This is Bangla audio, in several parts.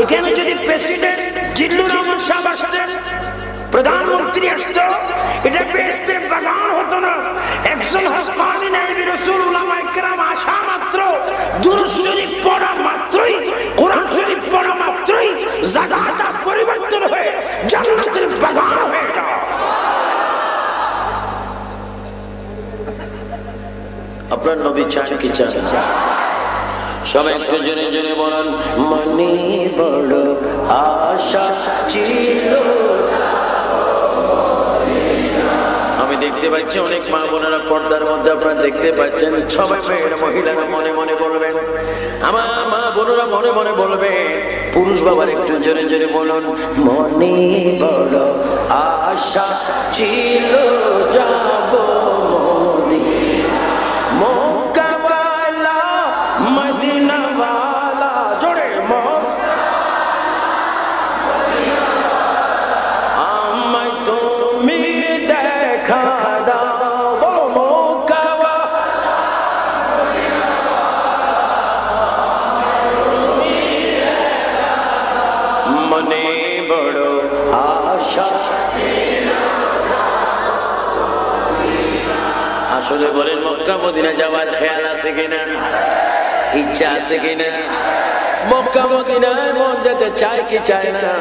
এখানে যদি প্রেসিডেন্ট জিল্লুর রহমান সাহেব আসতেন, প্রধানমন্ত্রী আসতো, এটা বেহেশতের বাগান হতো না। একজন হক্কানি নবী রাসূল উলামায়ে কেরাম আসা মাত্র, দুরূদ শরীফ পড়া মাত্রই, কোরআন শরীফ পড়া মাত্রই জায়গাটা পরিবর্তন হয়ে জান্নাতের বাগান হয়ে যায়। আপনার নবী চান কি চান? সবাই একটু জোরে জোরে বলেন, মনে বড় আশা ছিল। আমি দেখতে পাচ্ছি অনেক মা বোনেরা পর্দার মধ্যে, আপনারা দেখতে পাচ্ছেন সবাই মেয়েরা মহিলারা মনে মনে বলবেন, আমার মা বোনেরা মনে মনে বলবে, পুরুষ বাবার একটু জোরে জোরে বলুন, মনে বড় আশা ছিল যাব মক্কা ওয়ালা মদিনা ওয়ালা, জোরে আমায় তুমি দেখা দাও, বলো মক্কা মনে বড় আশা। আসলে বলেন মক্কা মদিনা যাওয়ার খেয়াল আছে কিনা, ইচ্ছা আছে কিনা? মক্কা মদিনায় মন যেতে চায় কি চায় না?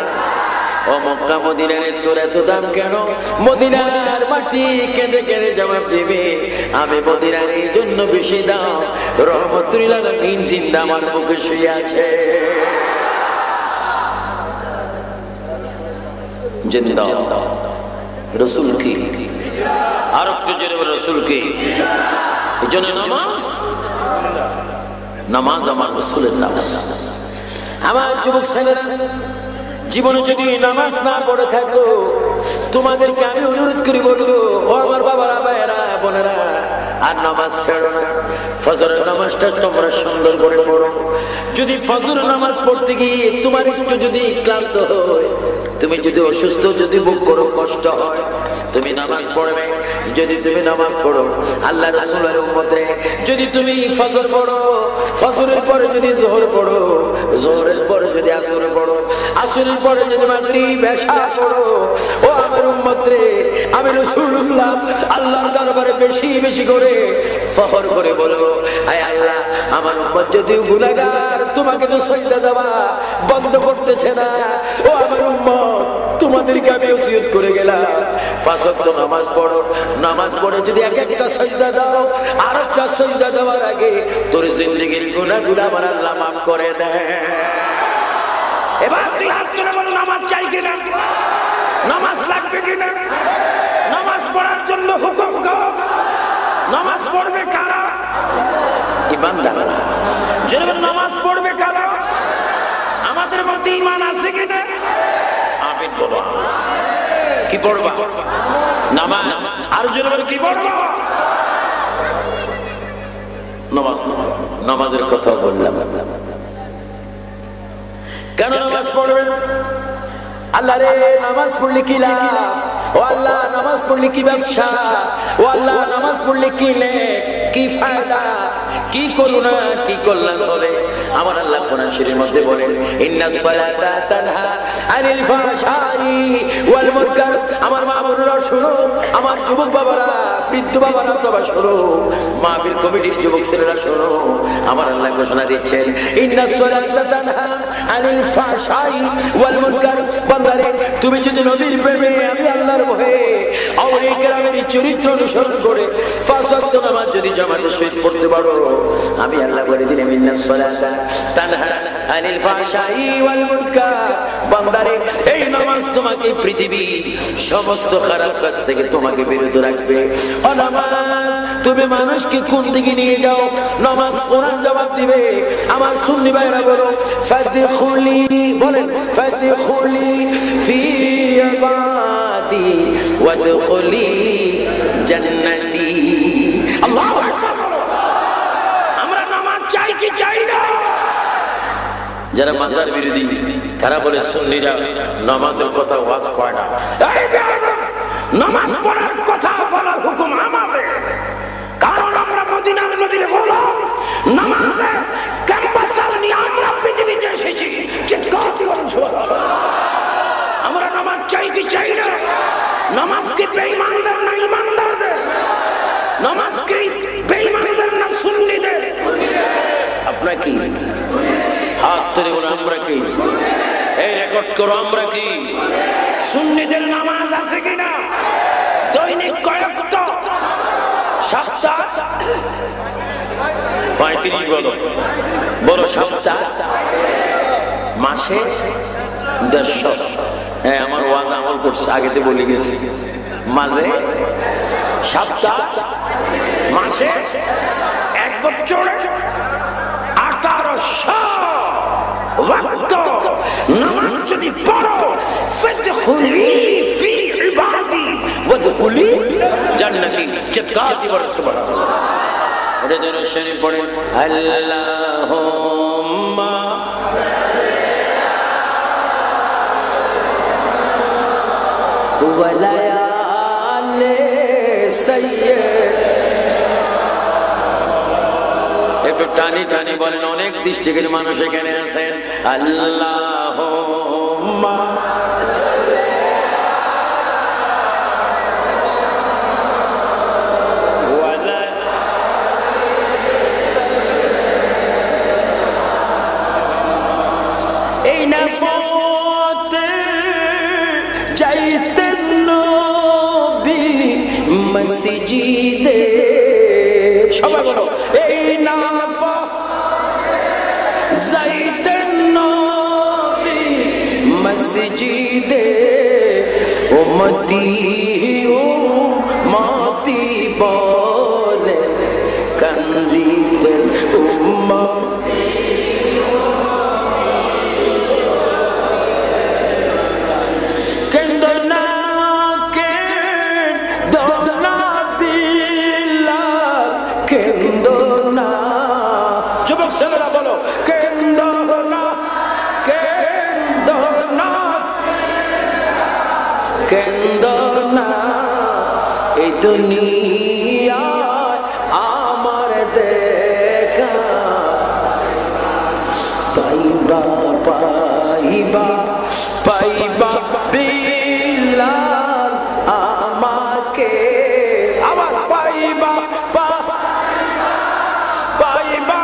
ও মক্কা মদিনার তোর এত দাম কেন? মদিনার মাটি কেঁদে কেঁদে জবাব দিবে, আমি মদিনার এই জন্য বেশি দাম, রহমতুল আলামিন জিন্দা আমার বুকে শুয়ে আছে। জিন্দা রাসূল কি? আর একটু জোরে বলে রাসূল কি? এই জন্য নামাজ, নামাজ আমার রাসূলের নামাজ। আমার যুবক ছেলেরা, জীবনে যদি নামাজ না পড়ে থাকো, তোমাদেরকে আমি অনুরোধ করি বলবো, ও আমার বাবারা ভাইয়েরা বোনেরা, আর নামাজ ছেড়ো না। ফজরের নামাজটা তোমরা সুন্দর করে পড়ো। যদি ফজরের নামাজ পড়তে গিয়ে তোমার একটু যদি ক্লান্ত হয়, তুমি যদি অসুস্থ, যদি বুক করো, কষ্ট হয়, তুমি নামাজ পড়বে। যদি তুমি নামাজ পড়ো, আল্লাহ রাসূলের উম্মতে, যদি তুমি ফজর পড়ো, ফজরের পরে যদি যোহর পড়ো, যোহরের পরে যদি আসর পড়ো, আসরের পরে যদি মাগরিব এশা পড়ো, ও আমার উম্মত রে, আমি রাসূলুল্লাহ আল্লাহর দরবারে বেশি বেশি করে ফখর করে বলো, আয় আল্লাহ, আমার উম্মত যদি গুনাহগার, তোমাকে তো সিজদা দেওয়া বন্ধ করতেছে না। ও আমার উম্মত, তোমাদেরকে আমি ওসিয়ত করে গেলাম, পাঁচ ওয়াক্ত নামাজ পড়ো। নামাজ পড়ে যদি এক একটা সিজদা দাও, আর একটা সিজদা দেওয়ার আগে তোর জিন্দেগীর গুনাহগুলো আমার আল্লাহ মাফ করে দেয়। এবার তুই হাত তুলে বল, নামাজ চাই কিনা, নামাজ লাগবে কিনা? নামাজ পড়ার জন্য হুকুম কর। নামাজ পড়বে কারা? ইমানদাররা। যেন নামাজ পড়বে কারা? আমাদের মধ্যে ঈমান আছে কিনা? আমিন বলো। কি পড়বা? নামাজ। আর যেন কি পড়বা? নামাজ। নামাজের কথা বললাম। কেন নামাজ পড়বেন? আল্লাহ রে, নামাজ পড়লে কি লাভ? ও আল্লাহ, নামাজ পড়লে কি ব্যবসা? ও আল্লাহ, নামাজ পড়লে কি নেক, কি ফায়দা, কি করুণা, কি কল্যাণ হবে? আমার আল্লাহ কোরআন শরীফের মধ্যে বলেন, ইন্নাস সালাতা তানহা আনিল ফাহশাই ওয়াল মুনকার। আমার মা বোনেরা শোনো, আমার যুবক বাবারা, বৃদ্ধ বাবারা তোমরা শোনো, মাহফিল কমিটির যুবক ছেলেরা শোনো, আমার আল্লাহ ঘোষণা দিচ্ছেন, ইন্নাস সালাতা তানহা আনিল ফাহশাই ওয়াল মুনকার। বান্দারে, তুমি যদি নবীর প্রেমে, আমি আল্লাহর ভয়ে, আউলিয়া কেরামের চরিত্র অনুসরণ করে পাঁচ ওয়াক্ত নামাজ যদি জামাতের সহিত পড়তে পারো, আমি আল্লাহ বলে দিলাম, ইন্নাস সালাতা তানহা আনিল ফাহশাই ওয়াল মুনকার। বান্দারে, এই নামাজ তোমাকে পৃথিবীর সমস্ত খারাপ কাজ থেকে তোমাকে বিরত রাখবে। ও নামাজ, তুমি মানুষকে কোন দিকে নিয়ে যাও? নামাজ কোরআন জবাব দিবে। আমার সুন্নি ভাইরা বলো, ফাদখুলি, বলেন ফাদখুলি ফি ইবাদি ওয়াদখুলি জান্নাতি। আল্লাহু আকবার। আমরা নামাজ চাই কি চাই না? যারা মাজার বিরোধী, তারা বলে সুন্নিরা নামাজের কথা ওয়াজ করে না। নামাজ পড়ার কথা বলার হুকুম আমাদের, কারণ আমরা মদিনার নবীর গোলাম। নামাজে ক্যাম্পাসাল নিয়ে আমরা পৃথিবীতে এসেছি। বেঈমানদের না ঈমানদারদের? নামাজ কি বেঈমানদের না সুন্নিদের? আপনারা কি হাত তুলে বলে আমরা কি? এই রেকর্ড করো, আমরা কি? সুন্নিদের নামাজ আছে কিনা? দৈনিক কয়েক সপ্তাহ 35 বলো বড় সপ্তাহ মাসে 150। হ্যাঁ, আমার ওয়াজ আমল করছে, আগেতে বলে গেছি। মাঝে সপ্তাহ, মাসে 1 বছর 1800 ওয়াক্ত নামাজ যদি পড়ো, ফাদখুলি ফি ইবাদি ওয়াদখুলি জান্নাতি। চিৎকার দিয়ে বলো সুবহানাল্লাহ। ওটা দরুদ শরীফ পড়েন, আল্লাহুম্মা ওয়া লায়ালি সাইয়্যিদ। একটু টানি টানি বলেন, অনেক ডিস্ট্রিক্টের মানুষ এখানে আছেন। আল্লাহুম্মা এই নাফতে যাইতেন নবী মসজিদে। সবাই বলো, এই নাফা যাইতেন নবী মসজিদে। উম্মতি উম্মতি বলে কান্দিতেন উম্মত। যুবক ছেলেরা বলো, কেন্দ্র না, কেন্দ্র না, কেন্দ্র না। এই দুনিয়ায় আমার দেখা পাইবা পাইবা পাইবা বিলাল আমাকে। আবার পাইবা পাইবা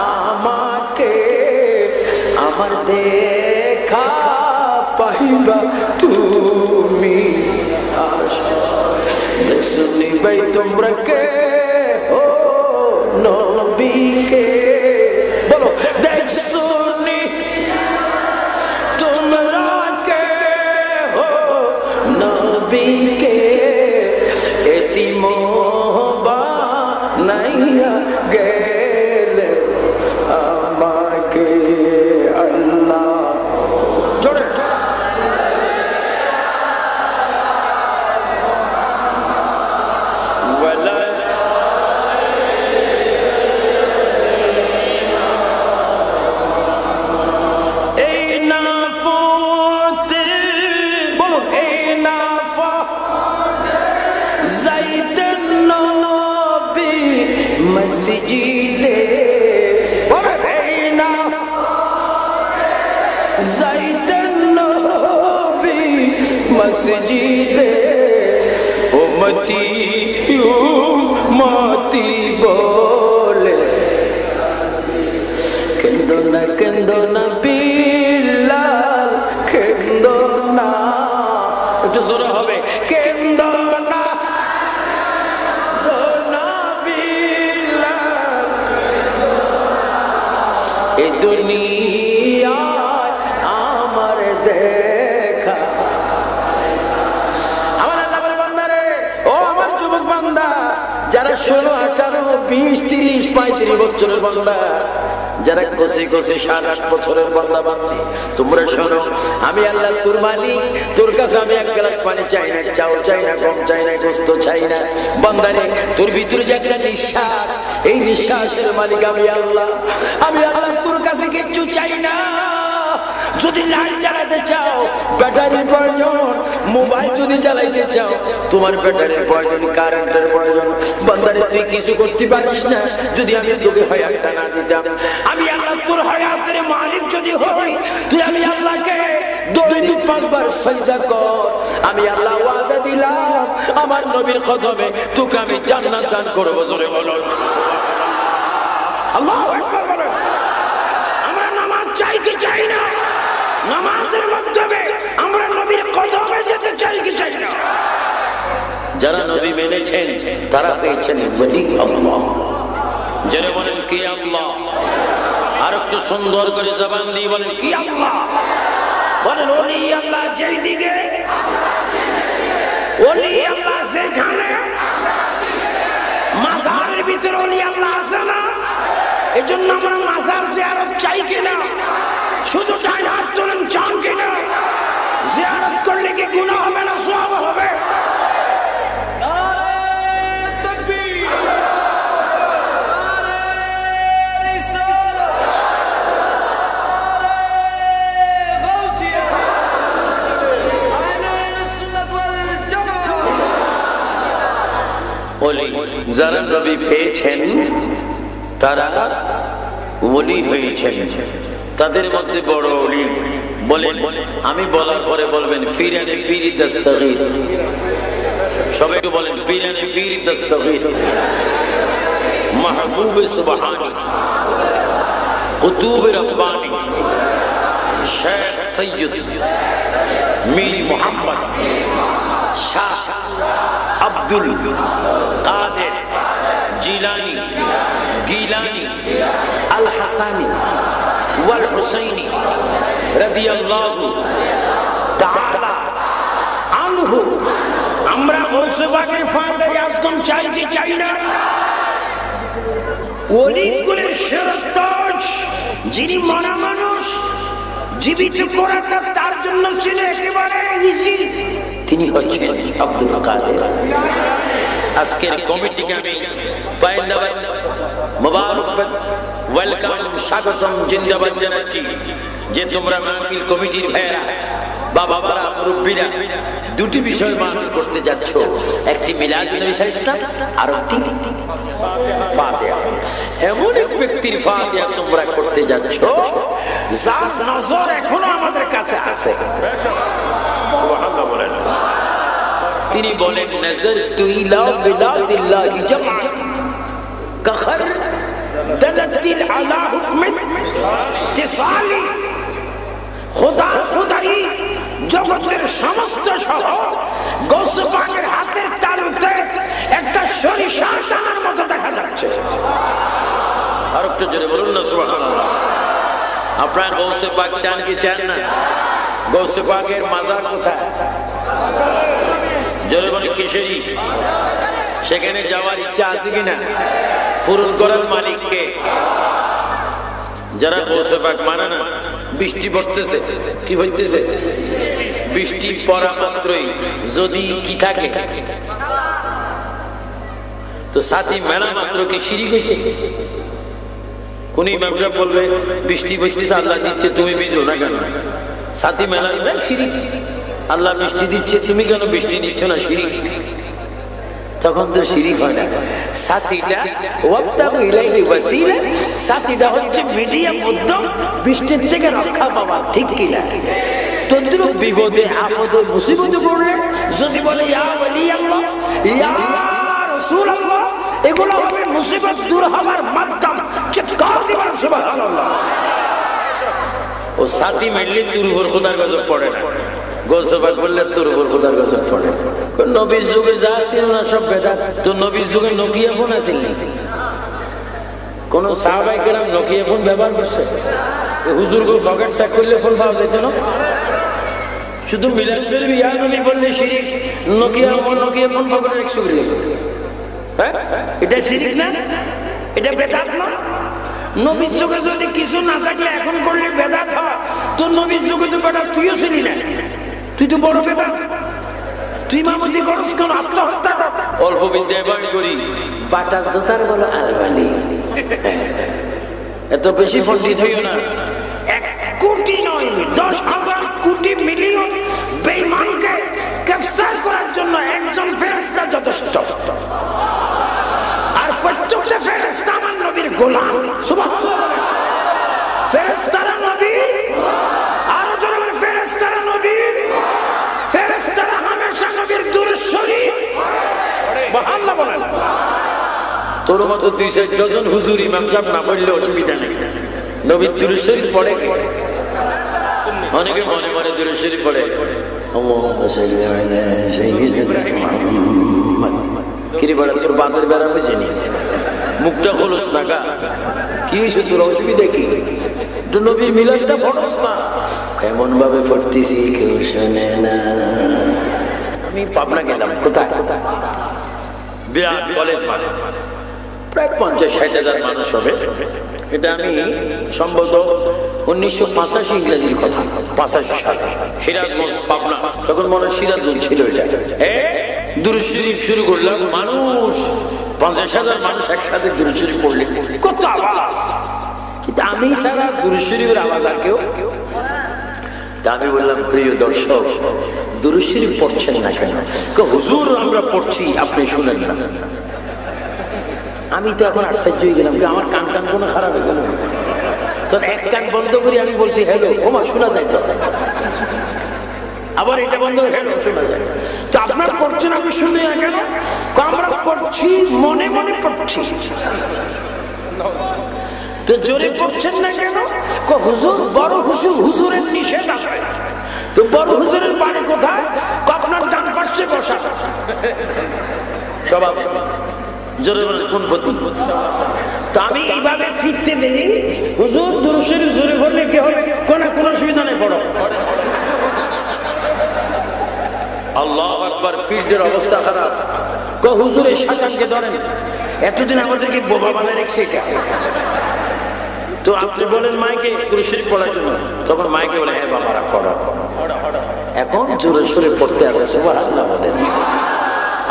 আমাকে, আমার দেখা পাইবা তুমি। দেখছনি ভাই তোমরা কে ও নবীকে? বলো, দেখছনি তোমরা কে ও নবীকে? এতিম বানাইয়া গেলে আমাকে আল্লাহ। জোরে এই নাফতে বলুন, এই নাফা যাইতেন নবী মসজিদে। বলেন, এই না যাইতেন নবী মসজিদে। উম্মতি উম্মতি বলে কেন্দো না বিলাল, কেন্দো না। একটু জোরে হবে, কেন্দো না বিলাল। এই দুনিয়ায় আমার দেখা। আমার আল্লাহ বলে, বান্দারে, ও আমার যুবক বান্দা, যারা 16, 18, 20, 30, 35 বছরের বান্দা, যারা কষে কষে 7-8 বছরের বান্দা বান্দি, তোমরা শোনো, আমি আল্লাহ তোর মালিক। তোর কাছে আমি 1 গ্লাস পানি চাই না, চাউল চাই না, গম চাই না, গোস্ত চাই না। বান্দারে, তোর ভিতরে যে একটা নিঃশ্বাস, এই নিঃশ্বাসের মালিক আমি আল্লাহ। আমি আল্লাহ তোর কাছে কিচ্ছু চাই না। যদি লাইট জ্বালাতে চাও, ব্যাটারির প্রয়োজন। মোবাইল যদি চালাইতে চাও, তোমার ব্যাটারির প্রয়োজন, কারেন্টের প্রয়োজন। বান্দারে, তুই কিছু করতে পারিস না যদি আমি তোকে হায়াতটা না দিতাম। আমি আল্লাহ তোর হায়াতের মালিক যদি হই, তুই আমি আল্লাহকে দৈনিক 5 বার সিজদা কর। আমি আল্লাহ ওয়াদা দিলাম আমার নবীর কদমে তোকে আমি জান্নাত দান করব। জোরে বলো আল্লাহু আকবার বলো। আমরা নামাজ চাই কি চাই না? নামাজের মাধ্যমে আমরা নবীর কদমে যেতে চাই কি চাই না? যারা নবী মেনেছেন তারা পেয়েছেন ওলি আল্লাহ। যারা বলেন কি আল্লাহ, আর একটু সুন্দর করে জবান দিয়ে বলেন কি আল্লাহ। বলেন ওলি আল্লাহ যেই দিকে, ওলি আল্লাহ যেখানে, মাজারের ভিতরে ওলি আল্লাহ আছে না? এজন্য আমরা মাজার জিয়ারত চাই কিনা? শুধু ডান হাত তুলেন, চান কিনা? জিয়ারত করলে কি গুনাহ হবে না সওয়াব হবে? যারা নবী পেয়েছেন তারা ওলি হয়েছেন। তাদের মধ্যে বড় ওলি বলেন, আমি বলার পরে বলবেন ফিরানে পীরি দস্তগীর। সবাইকে বলেন ফিরানে পীরি দস্তগীর। মাহবুব সুবহানী, কুতুব রব্বানী, শেখ সৈয়দ মীর মোহাম্মদ শাহ আব্দুল কাদের জিলানী গিলানী আল হাসানী ওয়াল হুসাইনী রাদিয়াল্লাহু তাআলা আনহু। আমরা গৌসে পাকের ফায়দায় আজম চাই কি চাই না? ওলিগুলোর শরত যিনি মরা মানুষ জীবিত করাটা তার জন্য ছিল একেবারে ইজি। তিনি হচ্ছেন আব্দুল কাদের। আজকের কমিটিকে আমি পায়েন্দাবাদ মোবারকবাদ, ওয়েলকাম, স্বাগতম, জিন্দাবাদ জানাচ্ছি যে তোমরা মাহফিল কমিটির ভাইরা বা বাবারা, মুরব্বীরা দুটি বিষয় মাহফিল করতে যাচ্ছ। একটি মিলাদুন নবী সাল্লাল্লাহু আলাইহি ওয়াসাল্লাম, আর একটি ফাতিহা। এমন এক ব্যক্তির ফাতিহা তোমরা করতে যাচ্ছ যার নজর এখনো আমাদের কাছে আছে। সুবহানাল্লাহ বলেন। তিনি বলেন নাযারতু ইলা বিলাদিল্লাহি জামআ কাখার দালাতিল আলা হুকমি তিসালি। খোদা খোদাই জগতের সমস্ত শহর গৌসে পাকের হাতের তালুতে একটা সরিষা দানার মতো দেখা যাচ্ছে। আর একটু জোরে বলুন না সুবহানাল্লাহ। আপনারা গৌসে পাক চান কি চান না? গৌসে পাকের মাজার কোথায়? জোরে বলেন কিশোরী। সেখানে যাওয়ার ইচ্ছা আছে কিনা? পূরণ করার মালিক কে? যারা গৌসে পাক মানে না, বৃষ্টি পড়তেছে, কি হইতেছে? বৃষ্টি পড়া মাত্রই যদি কি থাকে তো সাথী মেলা মাত্র কি শিরিক হয়েছে? কোন ইমাম সাহেব বলবে বৃষ্টি পড়তেছে, আল্লাহ দিচ্ছে, তুমি ভিজো না কেন? সাথী মেলা শিরিক। আল্লাহ বৃষ্টি দিচ্ছে, তুমি কেন বৃষ্টি দিচ্ছ না? শিরিক। তখন তো শিরিক হয় না। সাথীটা ওয়াবতাগু ইলাইহি ওয়াসিলা, সাথীটা হচ্ছে মিডিয়াম উদ্যম বৃষ্টির থেকে রক্ষা পাওয়া, ঠিক কি না? তদ্রুপ বিপদে আপদে মুসিবতে পড়লে যদি বলে ইয়া ওলি আল্লাহ, ইয়া রাসূলুল্লাহ, এগুলো হবে মুসিবত দূর হওয়ার মাধ্যম। চিৎকার দিবেন সুবহানাল্লাহ। ও সাথী মিললে তোর উপর খোদার গজব পড়ে না, গৌসে পাক বললে তোর উপর খোদার গজব পড়ে। নবীর যুগে যা ছিল না সব বেদাত। তো নবীর যুগে নোকিয়া ফোন আছিল না? কোন সাহাবায়ে কেরাম নোকিয়া ফোন ব্যবহার করছে? হুজুর গো পকেট চেক করলে ফোন পাওয়া যেত না? শুধু মিলাদ শরীফ ইয়া নবী বললে শিরিক। নোকিয়া ফোন পকেটে রাখছো কি? হ্যাঁ, এটা শিরিক না? এটা বেদাত না? নবীর যুগে যদি কিছু না থাকলে এখন করলে বেদাত হয়, তো নবীর যুগে তো বেদাত তুইও ছিলি না, তুই তো বড় বেদাত। তুই মামুদি করস কেন? আত্মহত্যা কর। অল্প বিদ্যায় বাড়ি করি, বাটার জোতার বলো আলবালি। এত বেশি পণ্ডিত হইও না। 1 কোটি নয়, 10,000 কোটি মিলিয়ন বেঈমানকে কাফসার করার জন্য একজন ফেরেশতা যথেষ্ট। আর প্রত্যেকটা ফেরেশতা আমার নবীর গোলাম। সুবহানাল্লাহ। ফেরেশতারা নবী, আর জোরে বলেন ফেরেশতারা নবী, ফেরেশতারা সুবহানাল্লাহ বলেন। তোর মতো 2-4 ডজন হুজুর ইমাম সাহেব না বললে অসুবিধা নেই। নবীর দুরূদ শরীফ পড়ে কে? অনেকে মনে মনে দুরূদ শরীফ পড়ে, আল্লাহুম্মা সাল্লি আলা সাইয়্যিদিনা মুহাম্মদ। কিরে বড় তোর বাঁধের বেড়া হয়েছে নি? মুখটা খোলস না গা, কি হয়েছে তোর? অসুবিধা কি? নবীর মিলাদটা পড়স না। কেমন ভাবে পড়তেছি কেউ শোনে না। আমি পাবনা গেলাম, কোথায়? বিরাট কলেজ মাঠে, প্রায় 50-60 হাজার মানুষ হবে। এটা আমি সম্ভবত 1985 ইংরেজির কথা, 85 সালে সিরাজগঞ্জ পাবনা, তখন মনে হয় সিরাজগঞ্জ ছিল এটা। দুরূদ শরীফ শুরু করলাম, মানুষ 50,000 মানুষ একসাথে দুরূদ শরীফ পড়লে কত আওয়াজ। কিন্তু আমি সারা দুরূদ শরীফের আওয়াজ আর কেউ। তা আমি বললাম, প্রিয় দর্শক, দুরূদ শরীফ পড়ছেন না কেন? হুজুর আমরা পড়ছি, আপনি শুনেন না। আমি তো এখন আশ্চর্য হয়ে গেলাম, আমার কান টান কোনো খারাপ হয়ে গেল। তখন এক কান বন্ধ করি, আমি বলছি হ্যালো, ওমা শোনা যায় তো। আবার এটা বন্ধ, হ্যালো শোনা যায়। তো আপনার পড়ছেন, আমি শুনি না কেন? আমরা পড়ছি, মনে মনে পড়ছি। তো জোরে পড়ছেন না কেন? হুজুর বড় হুজুরের নিষেধ আছে। তো বড় হুজুরের বাড়ি কোথায়? আপনার ডান পাশে বসা। স্বভাব জোরে বলে কোন ফতি? তো আমি এইভাবে ফিরতে দেই, হুজুর দুরূদ শরীফ জোরে পড়লে কি হবে? কোনো অসুবিধা নেই, পড়ো। আল্লাহু আকবার। ফিল্ডের অবস্থা খারাপ। হুজুরের শাটানকে ধরেন, এতদিন আমাদেরকে বোবা বানায় রেখেছে এটা। তো আপনি বলেন মাইকে দুরূদ শরীফ পড়ার জন্য, তখন মাইকে বলে হ্যাঁ বাবারা পড়া। এখন জোরে সোরে পড়তে আছে, সুবহানাল্লাহ বলেন।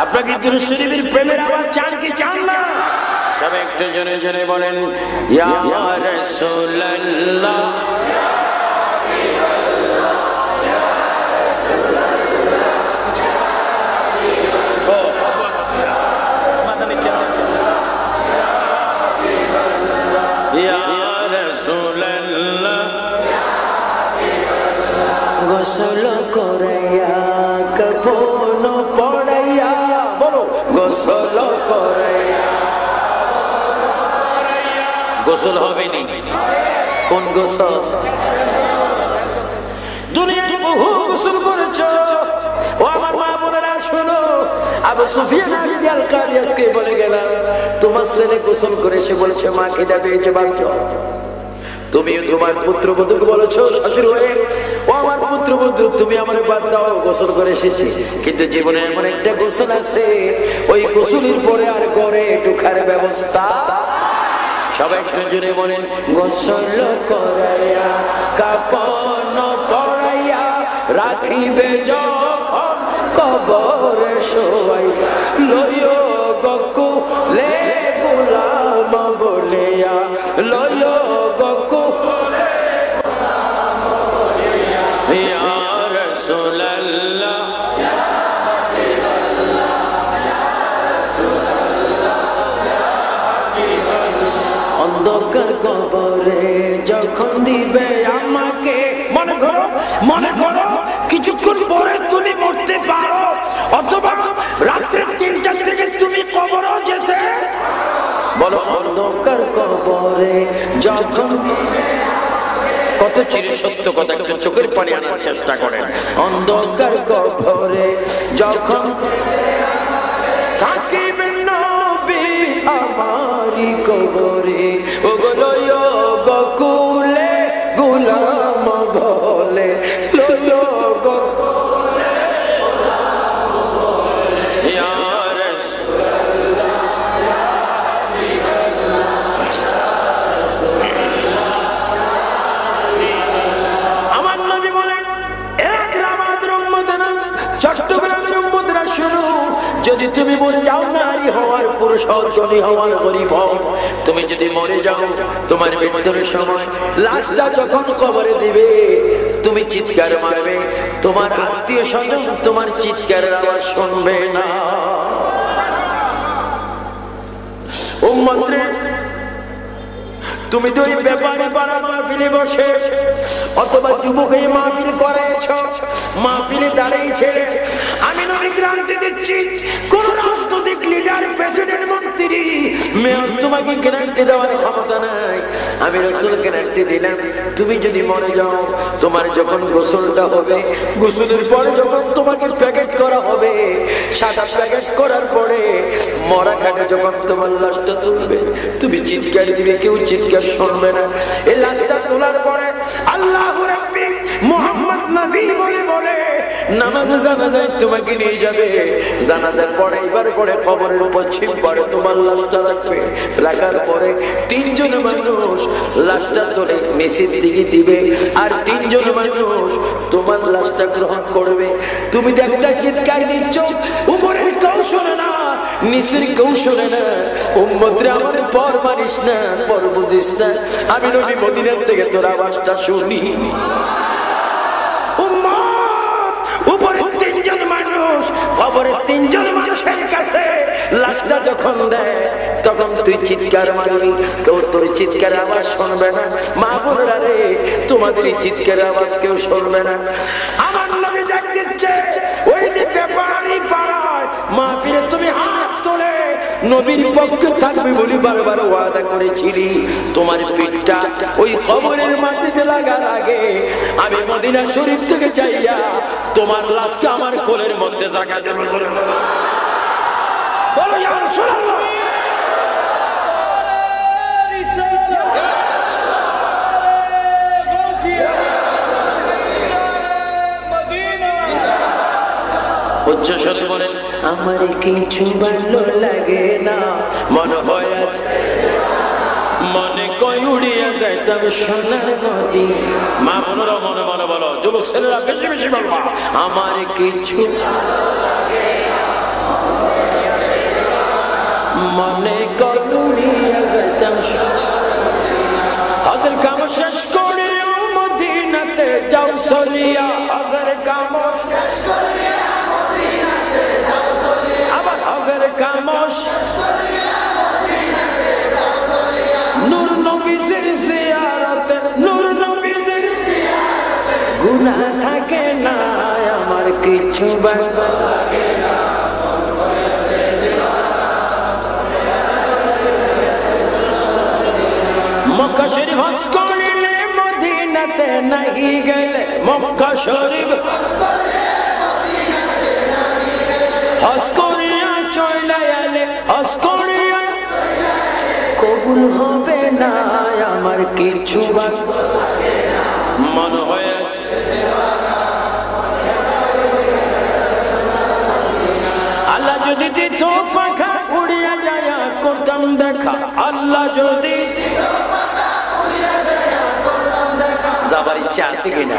আপনাকে দুরূদ শরীফের প্রেমের আওয়াজ চান কি চান না? সবাই একটু জনে জনে বলেন, ইয়া রাসূলুল্লাহ, গোসল করাইয়া কাফন পড়াইয়া, বলো গোসল করাইয়া। গোসল হবে নি? কোন গোসল? দুনিয়ায় বহু গোসল করেছ ও আমার মা বোনেরা, শোনো। আবু সুফিয়ান আল কাদিয়াসকে বলে গেলাম, তোমার ছেলে গোসল করে এসে বলেছে মা খিদা পেয়েছে, বাধ্য। তুমি তোমার পুত্রবধূকে বলেছো শাশুড়ি হয়ে, ও আমার পুত্রবধূ তুমি আমার বাদ দাও, গোসল করে এসেছি। কিন্তু জীবনে এমন একটা গোসল আছে, ওই গোসলের পরে আর ঘরে ঢোকার ব্যবস্থা। সবাই জুড়ে বলেন, গোসল করাইয়া কাফন পড়াইয়া রাখিবে যখন কবরে শোয়াই, লইও গকুলে গোলাম বলিয়া, লইও গকুলে গোলাম বলিয়া, ইয়া রাসূলুল্লাহ, ইয়া হাবিবাল্লাহ, ইয়া রাসূলুল্লাহ, ইয়া হাবিবাল্লাহ। অন্ধকার কবরে যখন দিবে আমাকে, মনে করো কিছুক্ষণ পরে তুমি মরতে পারো, অথবা রাত্রে 3টা থেকে তুমি কবরে যেতে। বলো অন্ধকার কবরে যখন, কত চির সত্য কথা, একটু চোখের পানি আনার চেষ্টা করেন। অন্ধকার কবরে যখন থাকিবেন নবী আমারি কবরে, ও লইও গকুলে গোলাম বলে, লইও গকুলে গোলাম বলে, ইয়া রাসূলুল্লাহ, ইয়া হাবিবাল্লাহ, ইয়া রাসূলুল্লাহ। আমার নবী বলেন, এক রামাদের উম্মতেরা, চট্টগ্রামের উম্মতেরা শুনো, যদি তুমি মরে যাও নারী হওয়ার, পুরুষ হও, ধনী হওয়ার, গরিব হও, তুমি যদি মরে যাও, তোমার মৃত্যুর সময় লাশটা যখন কবরে দিবে, তুমি চিৎকার মারবে, তোমার আত্মীয় স্বজন তোমার চিৎকারের আওয়াজ শুনবে না। উম্মতরে, তুমি তো এই ব্যাপারে পাড়া মাহফিলে বসে, অথবা যুবক এই মাহফিল করেছ, মাহফিলে দাঁড়িয়েছে, আমি নবী গ্রান্তি দিচ্ছি, কোন রাজনৈতিক লিডার আমেরিকার প্রেসিডেন্ট মন্ত্রী মেয়র তোমাকে গ্যারান্টি দেওয়ার ক্ষমতা নাই। আমি রাসূল গ্যারান্টি দিলাম, তুমি যদি মরে যাও, তোমার যখন গোসলটা হবে, গোসলের পরে যখন তোমাকে প্যাকেট করা হবে, সাদা প্যাকেট করার পরে মরা খাটে যখন তোমার লাশটা তুলবে, তুমি চিৎকার দিবে, কেউ চিৎকার শুনবে না। এই লাশটা তোলার পরে আল্লাহু রাব্বি মুহাম্মদ নবী বলে বলে নামাজে জানাজায় তোমাকে নিয়ে যাবে। জানাজার পরে এবার পরে কবরের পশ্চিম পারে তোমার লাশটা রাখবে। রাখার পরে তিনজন মানুষ লাশটা তুলে নিচের দিকে দিবে, আর তিনজন মানুষ তোমার লাশটা গ্রহণ করবে। তুমি একটা চিৎকার দিচ্ছ, উপরের কেউ শোনে না, নিচের কেউ শোনে না। উম্মতরে আমার পর মানিস না, পর বুঝিস না। আমি নবী মদিনার থেকে তোর আওয়াজটা শুনি। উপরের তিনজন মানুষ কবরের তিনজন মানুষের কাছে লাশটা যখন দেয়, তখন তুই চিৎকার মারবি, কেউ তোর চিৎকার আওয়াজ শুনবে না। মা বোনেরা রে, তোমার তুই চিৎকার আওয়াজ কেউ শুনবে না। আমার নবী ডাক দিচ্ছে, ওই দিকে পাহাড়ি পাড়ায় মাহফিলে তুমি হাত তোলে নবীর পক্ষে থাকবে বলি বারবার ওয়াদা করেছিলি। তোমার পিঠটা ওই কবরের মাটিতে লাগার আগে আমি মদিনা শরীফ থেকে যাইয়া তোমার লাশকে আমার কোলের মধ্যে জায়গা দেব। বলো ইয়া রাসূলুল্লাহ। উচ্চ স্বরে বলেন, আমার কিছু ভালো লাগে না, মনে হয় মনে কই উড়িয়া যাইতাম সোনার নদী। মা বোনেরা মনে মনে বলো, যুবক ছেলেরা বেশি বেশি বলবা, আমার কিছু মনে কই উড়িয়া যাইতাম। হজের কাম শেষ করে মদিনাতে যাও সরিয়া, হজের কাম আবার হজের কাম নূর নবীর জিয়ারতে, নূর নবীর গুনাহ থাকে না, আমার কিছু ভালো লাগে না। মক্কা শরীফ হজ করিলে মদিনাতে নাহি গেলে, মক্কা শরীফ হজ করিয়া চলে এলে, হজ করিয়া কবুল হবে না, আমার কিছু ভালো লাগে না। মনে হয় আল্লাহ যদি দিত পাখা উড়িয়া যায় করতাম দেখা, আল্লাহ যদি যাবার ইচ্ছা আছে কিনা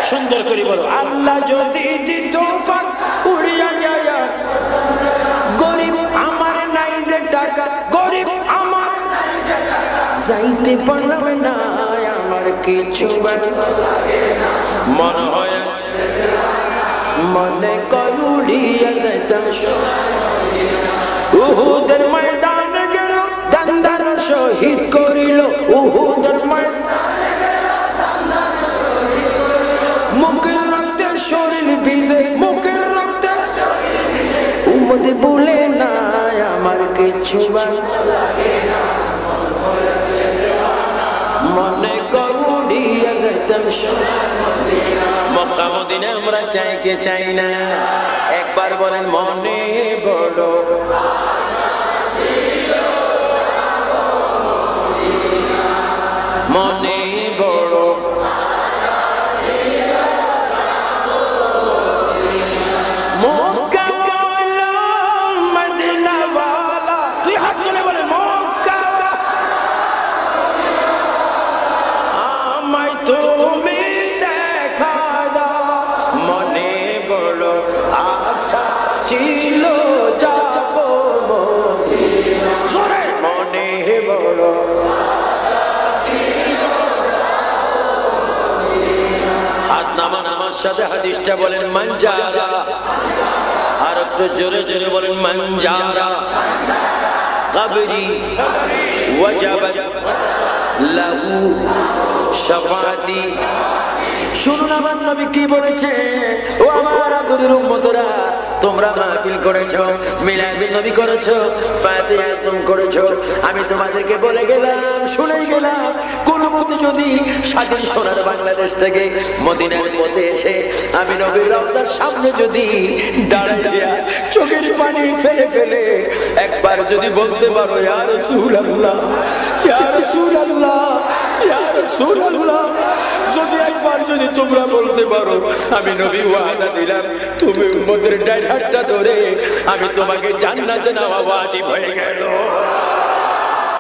সুন্দর করে বলো, আল্লাহ যদি দিত পাখা উড়িয়া যায়। গরিব আমার নাই যে টাকা, গরিব আমার যাইতে পারলাম না, আমার কিছু ভালো লাগে না। মনে হয় মনে কলুড়িয়া যাইতাম। উহুদের ময়দানে গেল, দান্দার শহীদ করিল, উহুদের ময়দানে গেল, মুখের রক্তে শরীর ভিজে, মুখের রক্তে উম্মত বলে না, আমার কিছু ভালো লাগে না। মনে কলুড়িয়া যাইতাম। মক্কা মদিনা আমরা চাই কে চাই না, একবার বলেন মনে বড় মনে বড় মক্কা ওয়ালা মদিনা ওয়ালা, তুই হাত তুলে বলে মক্কা আমায় তুমি দেখা দাও। মনে বড় আশা ছিল যাব মদিনা, মনে বড় হাত নামান আমার সাথে হাদিসটা বলেন মানজারা, আর একটু জোরে জোরে বলেন মানজারা কবরি ওয়াজাবাত লাহু শাফাআতি শুনুন আমার নবী কি বলেছে। ও আমার আদরের উম্মতরা, তোমরা মাহফিল করেছো, মিলাদুন নবী করেছো, ফাতিহা করেছো, আমি তোমাদেরকে বলে গেলাম, শুনে গেলাম, কোন মতে যদি স্বাধীন সোনার বাংলাদেশ থেকে মদিনার পথে এসে আমি নবীর রওজার সামনে যদি দাঁড়াইয়া চোখের পানি ফেলে ফেলে একবার যদি বলতে পারো ইয়া রাসূলুল্লাহ, ইয়া রাসূলুল্লাহ, ইয়া রাসূলুল্লাহ, যদি একবার যদি তোমরা বলতে পারো, আমি নবী ওয়াদা দিলাম তুমি উম্মতের ডান হাতটা ধরে আমি তোমাকে জান্নাতে নেওয়া ওয়াজিব হয়ে গেল।